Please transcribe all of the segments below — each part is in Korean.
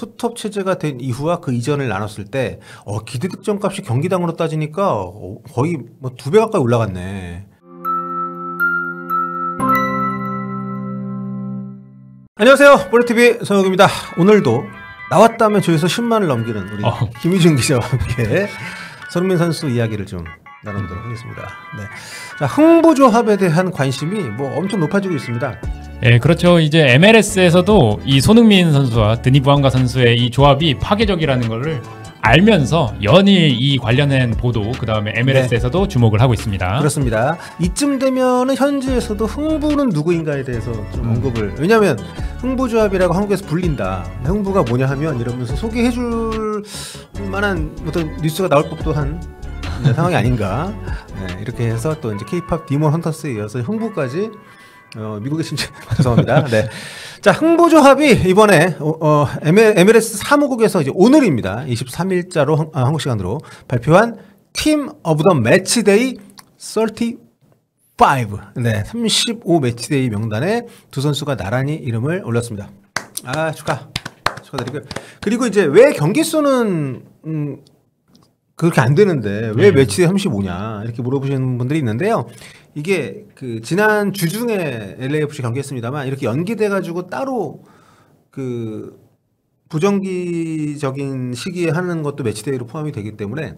투톱 체제가 된 이후와 그 이전을 나눴을 때 기대 득점 값이 경기당으로 따지니까 거의 뭐 2배 가까이 올라갔네. 안녕하세요, 볼리TV 손혁입니다. 오늘도 나왔다면 조회수 10만을 넘기는 우리 김희준 기자와 함께 손흥민 선수 이야기를 좀 나눠보도록 하겠습니다. 네. 자, 흥부조합에 대한 관심이 뭐 엄청 높아지고 있습니다. 네, 그렇죠. 이제 MLS에서도 이 손흥민 선수와 드니 부앙가 선수의 이 조합이 파괴적이라는 것을 알면서 연일 이 관련된 보도, 그 다음에 MLS에서도 주목을 하고 있습니다. 그렇습니다. 이쯤 되면은 현지에서도 흥부는 누구인가에 대해서 좀 언급을, 왜냐하면 흥부조합이라고 한국에서 불린다. 흥부가 뭐냐 하면 이러면서 소개해줄 만한 어떤 뉴스가 나올 법도 한 상황이 아닌가. 네, 이렇게 해서 또 이제 K-팝 디몬 헌터스에 이어서 흥부까지 미국의 진짜 죄송합니다. 네. 자, 흥부조합이 이번에 MLS 사무국에서 이제 오늘입니다. 23일자로 한국 시간으로 발표한 팀 오브 더 매치데이 35. 네, 35 매치데이 명단에 두 선수가 나란히 이름을 올렸습니다. 아, 축하드리고요. 그리고 이제 왜 경기 수는 그렇게 안 되는데 왜 매치데이 35냐 이렇게 물어보시는 분들이 있는데요. 이게 그 지난 주중에 LAFC 경기했습니다만 이렇게 연기돼가지고 따로 그 부정기적인 시기에 하는 것도 매치데이로 포함이 되기 때문에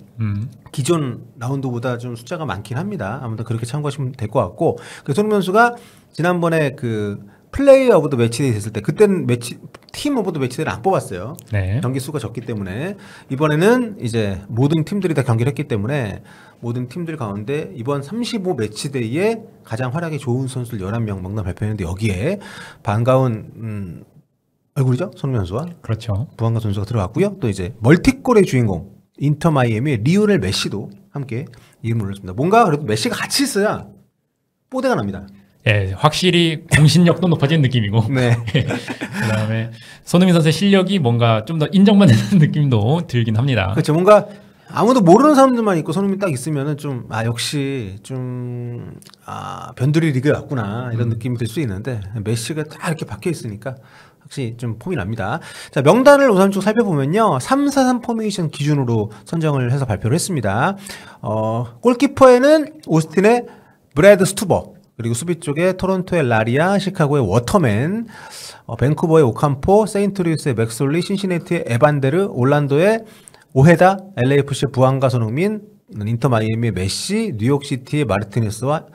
기존 라운드보다 좀 숫자가 많긴 합니다. 아무튼 그렇게 참고하시면 될 것 같고, 그 손흥민 선수가 지난번에 그 플레이어 오브 더 매치데이 됐을 때 그때는 팀 오브 더 매치데이를 안 뽑았어요. 네. 경기 수가 적기 때문에. 이번에는 이제 모든 팀들이 다 경기를 했기 때문에 모든 팀들 가운데 이번 35 매치데이에 가장 활약이 좋은 선수를 11명 명단 발표했는데 여기에 반가운 얼굴이죠, 손흥민 선수와. 그렇죠. 부앙가 선수가 들어갔고요. 또 이제 멀티골의 주인공 인터 마이애미의 리오넬 메시도 함께 이름을 올렸습니다. 뭔가 그래도 메시가 같이 있어야 뽀대가 납니다. 예, 확실히 공신력도 높아진 느낌이고. 네. 그다음에 손흥민 선수의 실력이 뭔가 좀 더 인정받는 느낌도 들긴 합니다. 그렇죠. 뭔가 아무도 모르는 사람들만 있고 손흥민 딱 있으면은 좀 역시 좀 변두리 리그에 왔구나 이런 느낌이 들 수 있는데 메시가 딱 이렇게 박혀 있으니까 확실히 좀 폼이 납니다. 자, 명단을 우선 쭉 살펴보면요. 3-4-3 포메이션 기준으로 선정을 해서 발표를 했습니다. 골키퍼에는 오스틴의 브래드 스투버, 그리고 수비 쪽에 토론토의 라리아, 시카고의 워터맨, 밴쿠버의 오캄포, 세인트루이스의 맥솔리, 신시내티의 에반데르, 올란도의 오헤다, LAFC의 부앙가 손흥민, 인터 마이애미의 메시, 뉴욕시티의 마르티네스가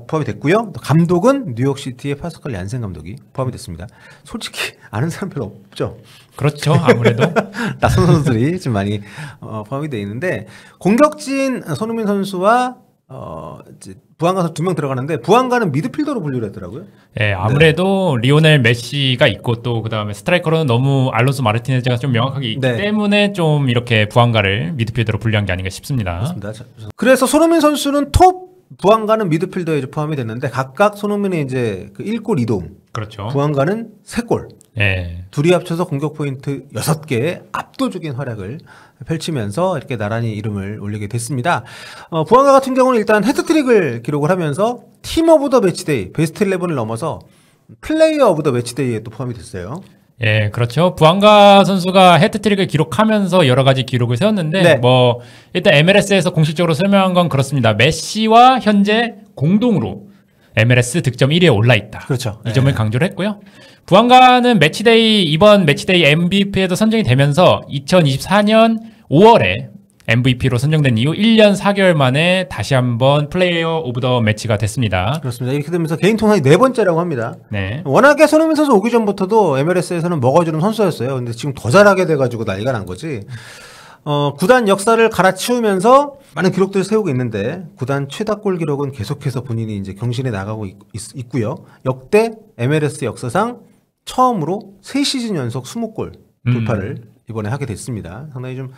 포함이 됐고요. 감독은 뉴욕시티의 파스칼 얀센 감독이 포함이 됐습니다. 솔직히 아는 사람 별로 없죠. 그렇죠. 아무래도 낯선 선수들이 좀 많이 포함이 되어 있는데, 공격진 손흥민 선수와 이제 부앙가 선수 2명 들어가는데 부앙가는 미드필더로 분류를 했더라고요. 예, 아무래도 리오넬 메시가 있고 또 그다음에 스트라이커로는 너무 알론소 마르티네즈가 좀 명확하게 있기 때문에 좀 이렇게 부앙가를 미드필더로 분류한 게 아닌가 싶습니다. 그렇습니다. 그래서 손흥민 선수는 톱, 부앙가는 미드필더에 포함이 됐는데 각각 손흥민의 이제 그 1골 2도움, 그렇죠. 부앙가는 3골. 예. 둘이 합쳐서 공격 포인트 6개의 압도적인 활약을 펼치면서 이렇게 나란히 이름을 올리게 됐습니다. 부앙가 같은 경우는 일단 헤트트릭을 기록을 하면서 팀 오브 더 매치데이, 베스트 11을 넘어서 플레이어 오브 더 매치데이에 또 포함이 됐어요. 예, 그렇죠. 부앙가 선수가 헤트트릭을 기록하면서 여러 가지 기록을 세웠는데, 뭐 일단 MLS에서 공식적으로 설명한 건 그렇습니다. 메시와 현재 공동으로 MLS 득점 1위에 올라 있다. 그렇죠. 이 점을 강조를 했고요. 부앙가는 이번 매치데이 MVP에도 선정이 되면서 2024년 5월에 MVP로 선정된 이후 1년 4개월 만에 다시 한번 플레이어 오브 더 매치가 됐습니다. 그렇습니다. 이렇게 되면서 개인 통산이 4번째라고 합니다. 네. 워낙에 손흥민 선수 오기 전부터도 MLS에서는 먹어주는 선수였어요. 근데 지금 더 잘하게 돼가지고 난리가 난 거지. 구단 역사를 갈아치우면서 많은 기록들을 세우고 있는데, 구단 최다골 기록은 계속해서 본인이 이제 경신해 나가고 있고요. 역대 MLS 역사상 처음으로 3시즌 연속 20골 돌파를 이번에 하게 됐습니다. 상당히 좀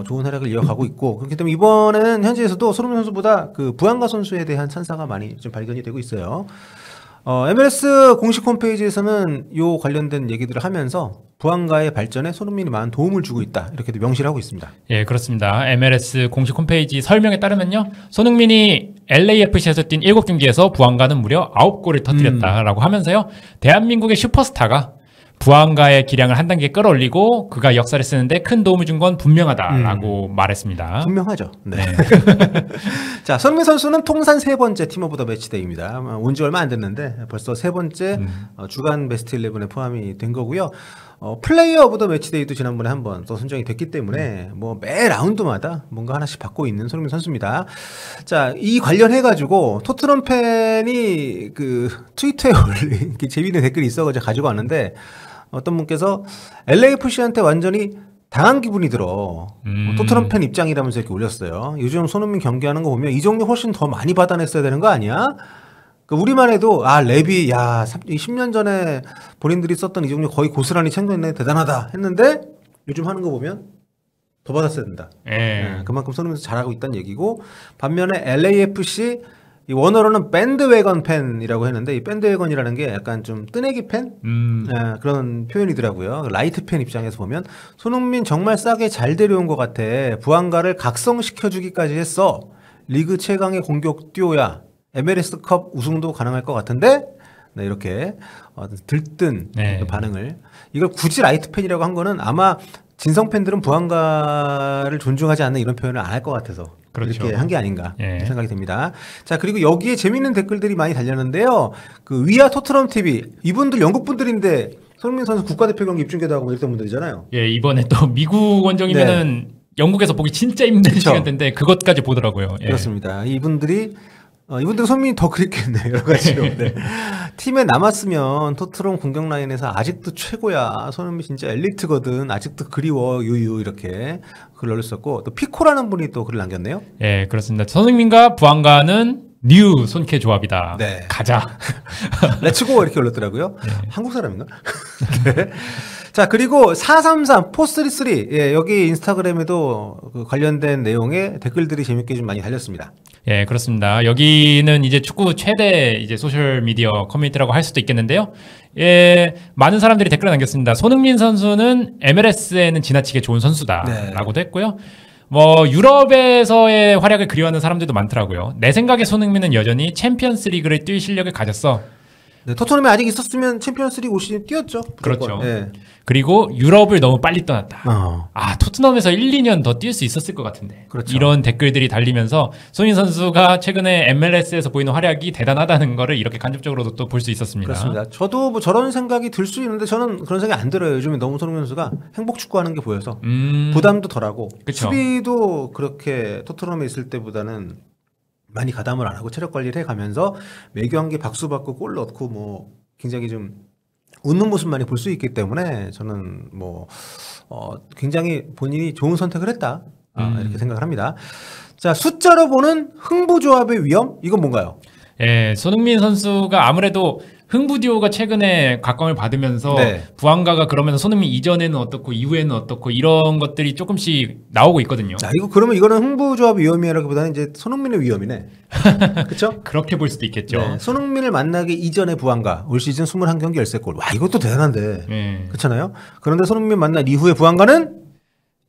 좋은 활약을 이어가고 있고, 그렇기 때문에 이번에는 현지에서도 손흥민 선수보다 그 부앙가 선수에 대한 찬사가 많이 좀 발견이 되고 있어요. MLS 공식 홈페이지에서는 요 관련된 얘기들을 하면서 부앙가의 발전에 손흥민이 많은 도움을 주고 있다, 이렇게도 명시를 하고 있습니다. 예, 그렇습니다. MLS 공식 홈페이지 설명에 따르면요, 손흥민이 LAFC에서 뛴 7경기에서 부앙가는 무려 9골을 터뜨렸다라고 하면서요, 대한민국의 슈퍼스타가 부안가의 기량을 한 단계 끌어올리고 그가 역사를 쓰는데 큰 도움을 준 건 분명하다라고 말했습니다. 분명하죠. 네. 자, 손흥민 선수는 통산 3번째 팀 오브 더 매치데이입니다. 온 지 얼마 안 됐는데 벌써 3번째 주간 베스트 11에 포함이 된 거고요. 플레이어 오브 더 매치데이도 지난번에 한번 또 선정이 됐기 때문에 뭐 매 라운드마다 뭔가 하나씩 받고 있는 손흥민 선수입니다. 자, 이 관련해가지고 토트넘 팬이 그 트위터에 올린 재미있는 댓글이 있어가지고 가지고 왔는데 어떤 분께서 LAFC한테 완전히 당한 기분이 들어. 토트넘 팬 입장이라면서 이렇게 올렸어요. 요즘 손흥민 경기하는 거 보면 이정도 훨씬 더 많이 받아냈어야 되는 거 아니야? 우리만 해도 랩이 10년 전에 본인들이 썼던 이정도 거의 고스란히 챙겼네, 대단하다 했는데 요즘 하는 거 보면 더 받았어야 된다. 네, 그만큼 손흥민 선수 잘하고 있다는 얘기고, 반면에 LAFC 이 원어로는 밴드웨건 팬이라고 했는데 이 밴드웨건이라는 게 약간 좀 뜨내기 팬? 그런 표현이더라고요. 라이트 팬 입장에서 보면 손흥민 정말 싸게 잘 데려온 것 같아. 부안가를 각성시켜주기까지 했어. 리그 최강의 공격 듀오야. MLS컵 우승도 가능할 것 같은데? 네, 이렇게 들뜬 반응을. 이걸 굳이 라이트 팬이라고 한 거는 아마 진성 팬들은 부안가를 존중하지 않는 이런 표현을 안 할 것 같아서 그렇죠. 이렇게 한 게 아닌가 생각이 듭니다. 자, 그리고 여기에 재밌는 댓글들이 많이 달렸는데요. 그 위아 토트넘 TV 이분들 영국 분들인데 손흥민 선수 국가대표 경기 입중계도 하고 이랬던 분들이잖아요. 예, 이번에 또 미국 원정이면은 영국에서 보기 진짜 힘든 시간대인데 그것까지 보더라고요. 예. 그렇습니다. 이분들은 손흥민이 더 그립겠네, 여러 가지로. 네. 팀에 남았으면 토트넘 공격 라인에서 아직도 최고야. 손흥민 진짜 엘리트거든. 아직도 그리워. 유유 이렇게 글을 올렸었고, 또 피코라는 분이 또 글을 남겼네요. 예, 그렇습니다. 손흥민과 부안가는 뉴 손캐 조합이다. 네. 가자. 렛츠고 이렇게 올렸더라고요. 네. 한국 사람인가? 네. 자, 그리고 433 433 예, 여기 인스타그램에도 그 관련된 내용의 댓글들이 재밌게 좀 많이 달렸습니다. 예, 그렇습니다. 여기는 이제 축구 최대 이제 소셜 미디어 커뮤니티라고 할 수도 있겠는데요. 예, 많은 사람들이 댓글을 남겼습니다. 손흥민 선수는 MLS에는 지나치게 좋은 선수다라고도 했고요. 뭐 유럽에서의 활약을 그리워하는 사람들도 많더라고요. 내 생각에 손흥민은 여전히 챔피언스 리그를 뛸 실력을 가졌어. 네, 토트넘에 아직 있었으면 챔피언스리그 올 시즌 뛰었죠. 그렇죠. 네. 그리고 유럽을 너무 빨리 떠났다. 토트넘에서 1, 2년 더 뛸 수 있었을 것 같은데. 그렇죠. 이런 댓글들이 달리면서 손흥민 선수가 최근에 MLS에서 보이는 활약이 대단하다는 거를 이렇게 간접적으로도 또 볼 수 있었습니다. 그렇습니다. 저도 뭐 저런 생각이 들 수 있는데 저는 그런 생각이 안 들어요. 요즘에 너무 손흥민 선수가 행복 축구하는 게 보여서 부담도 덜하고 그쵸. 수비도 그렇게 토트넘에 있을 때보다는 많이 가담을 안 하고 체력 관리를 해가면서 매 경기 박수 받고 골 넣고 뭐 굉장히 좀 웃는 모습 많이 볼 수 있기 때문에 저는 뭐 굉장히 본인이 좋은 선택을 했다 이렇게 생각을 합니다. 자, 숫자로 보는 흥부조합의 위험 이건 뭔가요? 예, 손흥민 선수가 아무래도 흥부듀오가 최근에 각광을 받으면서 부안가가 그러면서 손흥민 이전에는 어떻고 이후에는 어떻고 이런 것들이 조금씩 나오고 있거든요. 자, 그러면 이거는 흥부조합 위험이라기보다는 이제 손흥민의 위험이네. 그렇죠? 그렇게 볼 수도 있겠죠. 네, 손흥민을 만나기 이전에 부안가 올 시즌 21경기 13골. 와, 이것도 대단한데. 그렇잖아요. 그런데 손흥민 만난 이후에 부안가는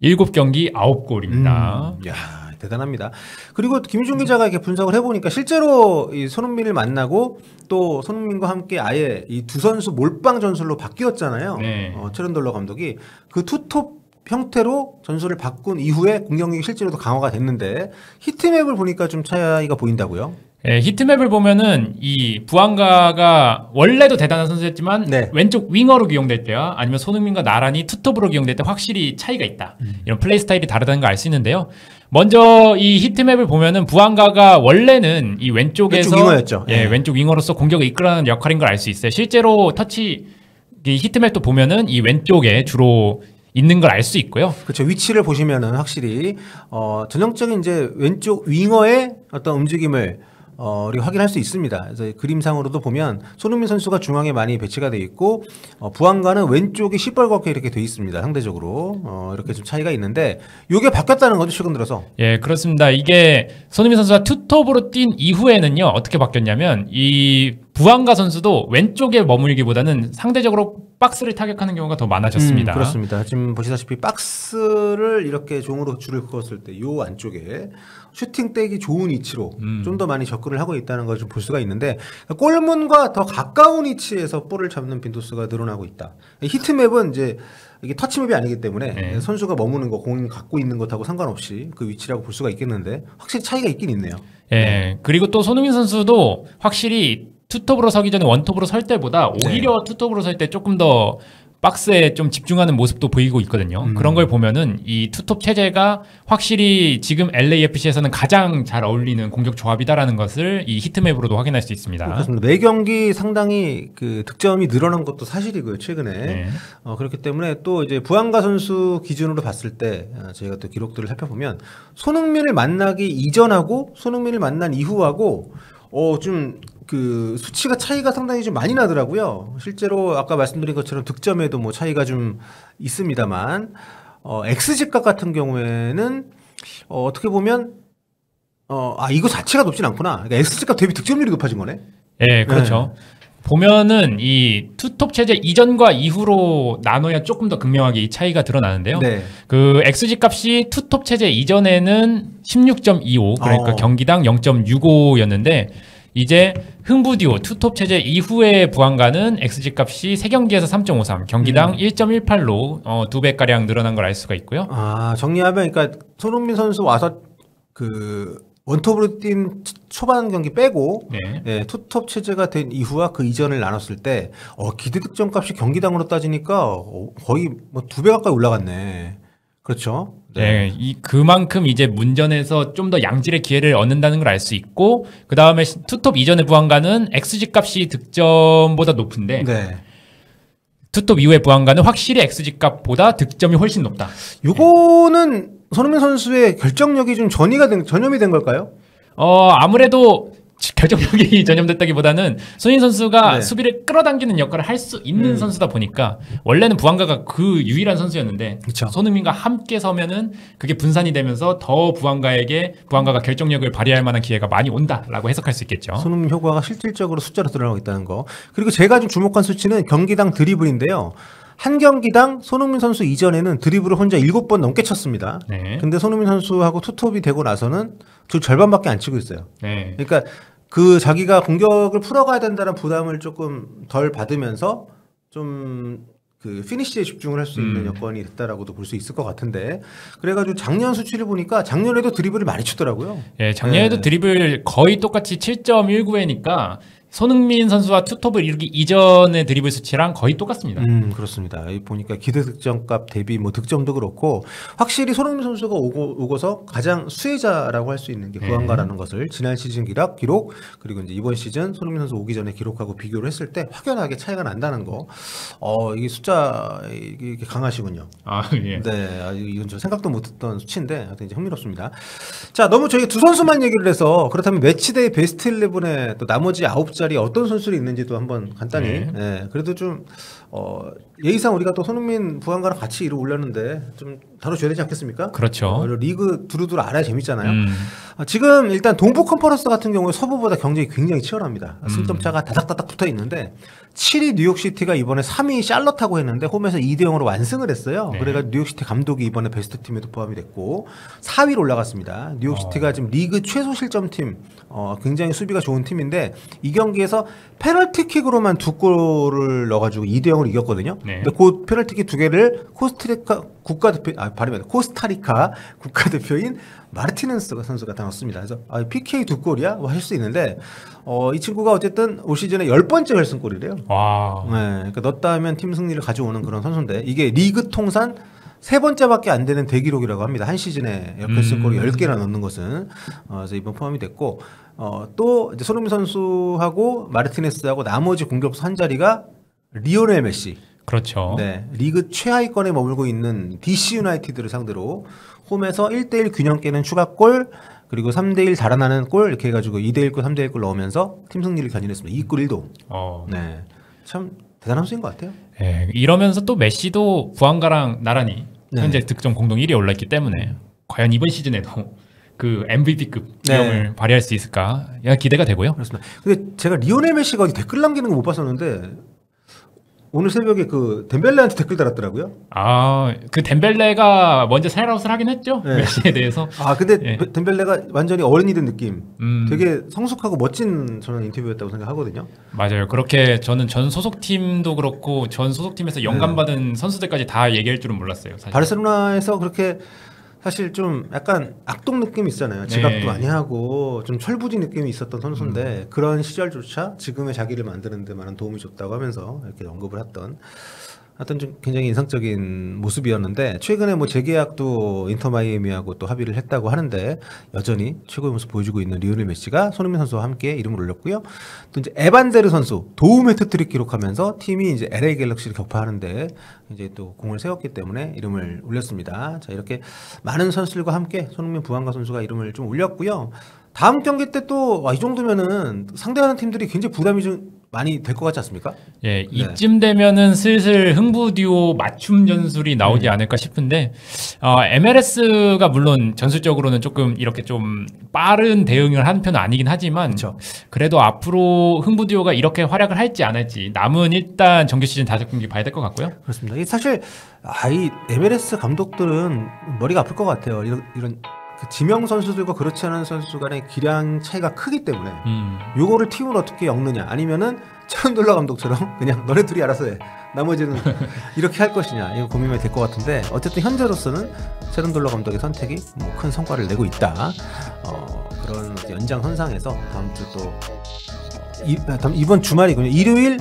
7경기 9골입니다. 야, 대단합니다. 그리고 김희중 기자가 이렇게 분석을 해보니까 실제로 이 손흥민을 만나고 또 손흥민과 함께 아예 이 두 선수 몰빵 전술로 바뀌었잖아요. 체른돌러 감독이 그 투톱 형태로 전술을 바꾼 이후에 공격력이 실제로도 강화가 됐는데 히트맵을 보니까 좀 차이가 보인다고요? 네, 히트맵을 보면은 이 부안가가 원래도 대단한 선수였지만 왼쪽 윙어로 기용될 때와 아니면 손흥민과 나란히 투톱으로 기용될 때 확실히 차이가 있다. 이런 플레이 스타일이 다르다는 걸 알 수 있는데요. 먼저 이 히트맵을 보면은 부안가가 원래는 이 왼쪽에서 왼쪽 윙어였죠. 왼쪽 윙어로서 공격을 이끌어가는 역할인 걸 알 수 있어요. 실제로 터치 이 히트맵도 보면은 이 왼쪽에 주로 있는 걸 알 수 있고요. 그렇죠. 위치를 보시면은 확실히 전형적인 이제 왼쪽 윙어의 어떤 움직임을 우리가 확인할 수 있습니다. 그래서 그림상으로도 보면 손흥민 선수가 중앙에 많이 배치가 돼 있고 부안가는 왼쪽이 시뻘겋게 이렇게 돼 있습니다. 상대적으로 이렇게 좀 차이가 있는데 이게 바뀌었다는 거죠 최근 들어서. 예, 그렇습니다. 이게 손흥민 선수가 투톱으로 뛴 이후에는요 어떻게 바뀌었냐면 이 부안가 선수도 왼쪽에 머물기보다는 상대적으로 박스를 타격하는 경우가 더 많아졌습니다. 그렇습니다. 지금 보시다시피 박스를 이렇게 종으로 줄을 그었을 때 요 안쪽에 슈팅 떼기 좋은 위치로 좀 더 많이 접근을 하고 있다는 걸 좀 볼 수가 있는데 골문과 더 가까운 위치에서 볼을 잡는 빈도수가 늘어나고 있다. 히트맵은 이제 이게 터치맵이 아니기 때문에 네. 선수가 머무는 거, 공 갖고 있는 것하고 상관없이 그 위치라고 볼 수가 있겠는데 확실히 차이가 있긴 있네요. 예. 그리고 또 손흥민 선수도 확실히 투톱으로 서기 전에 원톱으로 설 때보다 오히려 투톱으로 설 때 조금 더 박스에 좀 집중하는 모습도 보이고 있거든요. 그런 걸 보면은 이 투톱 체제가 확실히 지금 LAFC에서는 가장 잘 어울리는 공격 조합이다라는 것을 이 히트맵으로도 확인할 수 있습니다. 그렇습니다. 매 경기 상당히 그 득점이 늘어난 것도 사실이고요, 최근에. 네. 그렇기 때문에 또 이제 부안가 선수 기준으로 봤을 때 저희가 또 기록들을 살펴보면 손흥민을 만나기 이전하고 손흥민을 만난 이후하고 좀 그 수치가 차이가 상당히 좀 많이 나더라고요. 실제로 아까 말씀드린 것처럼 득점에도 뭐 차이가 좀 있습니다만 xG값 같은 경우에는 어떻게 보면 이거 자체가 높진 않구나. 그러니까 xG값 대비 득점률이 높아진 거네. 예, 그렇죠. 보면은 이 투톱 체제 이전과 이후로 나눠야 조금 더 극명하게 이 차이가 드러나는데요. 네. 그 XG 값이 투톱 체제 이전에는 16.25 그러니까 경기당 0.65였는데 이제 흥부 듀오 투톱 체제 이후의 부안가는 XG 값이 3경기에서 3.53 경기당 1.18로 2배가량 늘어난 걸 알 수가 있고요. 정리하면 그러니까 손흥민 선수 와서 그 원톱으로 뛴 초반 경기 빼고 투톱 체제가 된 이후와 그 이전을 나눴을 때 기대 득점 값이 경기당으로 따지니까 거의 뭐 2배 가까이 올라갔네. 그렇죠. 네, 그만큼 이제 문전에서 좀 더 양질의 기회를 얻는다는 걸 알 수 있고 그 다음에 투톱 이전의 부안가는 XG 값이 득점보다 높은데 투톱 이후의 부안가는 확실히 XG 값보다 득점이 훨씬 높다. 요거는 손흥민 선수의 결정력이 좀 전염이 된 걸까요? 아무래도 결정력이 전염됐다기보다는 손흥민 선수가 수비를 끌어당기는 역할을 할 수 있는 선수다 보니까 원래는 부안가가 그 유일한 선수였는데 그쵸. 손흥민과 함께 서면은 그게 분산이 되면서 더 부안가가 결정력을 발휘할 만한 기회가 많이 온다라고 해석할 수 있겠죠. 손흥민 효과가 실질적으로 숫자로 드러나고 있다는 거. 그리고 제가 좀 주목한 수치는 경기당 드리블인데요. 한 경기당 손흥민 선수 이전에는 드리블을 혼자 7번 넘게 쳤습니다. 근데 손흥민 선수하고 투톱이 되고 나서는 그 절반밖에 안 치고 있어요. 그러니까 그 자기가 공격을 풀어가야 된다는 부담을 조금 덜 받으면서 좀 그 피니시에 집중을 할 수 있는 여건이 됐다라고도 볼 수 있을 것 같은데 그래가지고 작년 수치를 보니까 작년에도 드리블을 많이 치더라고요. 작년에도 드리블 거의 똑같이 7.19회니까 손흥민 선수와 투톱을 이루기 이전의 드리블 수치랑 거의 똑같습니다. 그렇습니다. 보니까 기대 득점값 대비 뭐 득점도 그렇고 확실히 손흥민 선수가 오고서 가장 수혜자라고 할 수 있는 게 부안가라는 것을 지난 시즌 기록 그리고 이제 이번 시즌 손흥민 선수 오기 전에 기록하고 비교를 했을 때 확연하게 차이가 난다는 거. 이게 숫자 이게 강하시군요. 예. 네, 이건 저 생각도 못했던 수치인데 하여튼 이제 흥미롭습니다. 자, 너무 저희가 두 선수만 얘기를 해서 그렇다면 매치데이 베스트 11에 또 나머지 9자리 어떤 선수들이 있는지도 한번 간단히 그래도 좀 예의상 우리가 또 손흥민 부안가랑 같이 이루 올렸는데 좀 다뤄줘야 되지 않겠습니까? 그렇죠. 리그 두루두루 알아야 재밌잖아요. 지금 일단 동부 컨퍼런스 같은 경우에 서부보다 경쟁이 굉장히 치열합니다. 승점차가 다닥다닥 붙어 있는데 7위 뉴욕시티가 이번에 3위 샬럿하고 했는데 홈에서 2대0으로 완승을 했어요. 그래가지고 뉴욕시티 감독이 이번에 베스트 팀에도 포함이 됐고 4위로 올라갔습니다. 뉴욕시티가 지금 리그 최소 실점팀 굉장히 수비가 좋은 팀인데 이 경기에서 페널티킥으로만 2골을 넣어가지고 2대0으로 이겼거든요. 근데 그 페널티킥 2개를 코스타리카 국가대표인 마르티넨스 선수가 다 넣었습니다. 그래서 PK 2골이야? 할 수 있는데 이 친구가 어쨌든 올 시즌에 10번째 결승골이래요. 그러니까 넣었다 하면 팀 승리를 가져오는 그런 선수인데 이게 리그 통산 3번째밖에 안 되는 대기록이라고 합니다. 한 시즌에 결승골을 10개나 넣는 것은. 그래서 이번 포함이 됐고 또 이제 손흥민 선수하고 마르티네스하고 나머지 공격수 한 자리가 리오넬 메시. 그렇죠. 네, 리그 최하위권에 머물고 있는 DC 유나이티드를 상대로 홈에서 1대1 균형 깨는 추가골 그리고 3대1 달아나는 골 이렇게 해가지고 2대1골 3대1골 넣으면서 팀 승리를 견인했습니다. 2골 1도. 네, 참 대단한 선수인 것 같아요. 이러면서 또 메시도 부안가랑 나란히 현재 득점 공동 1위에 올라있기 때문에 과연 이번 시즌에도 그 MVP급 네. 기용을 발휘할 수 있을까 기대가 되고요. 그렇습니다. 근데 제가 리오넬 메시가 어디 댓글 남기는 거 못 봤었는데 오늘 새벽에 그 덴벨레한테 댓글 달았더라고요. 그 덴벨레가 먼저 셀아웃을 하긴 했죠. 네. 메시에 대해서. 근데 예. 덴벨레가 완전히 어른이 된 느낌. 되게 되게 성숙하고 멋진 저는 인터뷰였다고 생각하거든요. 맞아요. 그렇게 저는 전 소속팀도 그렇고 전 소속팀에서 영감받은 선수들까지 다 얘기할 줄은 몰랐어요. 사실. 바르셀로나에서 그렇게 사실 좀 약간 악동 느낌이 있잖아요. 지각도 네. 많이 하고 좀 철부지 느낌이 있었던 선수인데 그런 시절조차 지금의 자기를 만드는 데 많은 도움이 줬다고 하면서 이렇게 언급을 했던 하여튼 좀 굉장히 인상적인 모습이었는데 최근에 뭐 재계약도 인터 마이애미하고 또 합의를 했다고 하는데 여전히 최고의 모습 보여주고 있는 리오넬 메시가 손흥민 선수와 함께 이름을 올렸고요. 또 이제 에반데르 선수 도움 해트트릭 기록하면서 팀이 이제 LA 갤럭시를 격파하는데 이제 또 공을 세웠기 때문에 이름을 올렸습니다. 자, 이렇게 많은 선수들과 함께 손흥민 부안가 선수가 이름을 좀 올렸고요. 다음 경기 때 또 이 정도면은 상대하는 팀들이 굉장히 부담이 좀 많이 될 것 같지 않습니까? 예, 이쯤 되면은 슬슬 흥부 듀오 맞춤 전술이 나오지 않을까 싶은데 MLS가 물론 전술적으로는 조금 이렇게 좀 빠른 대응을 하는 편은 아니긴 하지만 그쵸. 그래도 앞으로 흥부 듀오가 이렇게 활약을 할지 안 할지 남은 일단 정규 시즌 5경기 봐야 될 것 같고요. 그렇습니다. 이게 사실 이 MLS 감독들은 머리가 아플 것 같아요. 이런 그 지명 선수들과 그렇지 않은 선수 간의 기량 차이가 크기 때문에 요거를 팀을 어떻게 엮느냐 아니면은 체론돌라 감독처럼 그냥 너네 둘이 알아서 해 나머지는 이렇게 할 것이냐 이거 고민이 될 것 같은데 어쨌든 현재로서는 체론돌라 감독의 선택이 뭐 큰 성과를 내고 있다. 그런 연장선상에서 다음 주 또 이번 주말이군요. 일요일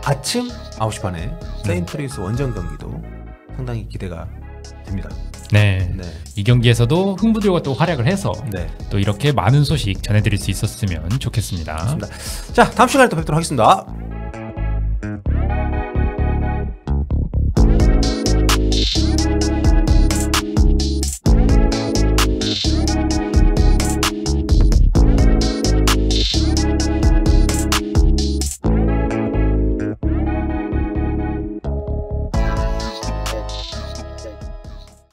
아침 9시 반에 세인트루이스 원정 경기도 상당히 기대가 됩니다. 네. 네. 이 경기에서도 흥부 듀오가 또 활약을 해서 네. 또 이렇게 많은 소식 전해드릴 수 있었으면 좋겠습니다. 좋습니다. 자, 다음 시간에 또 뵙도록 하겠습니다.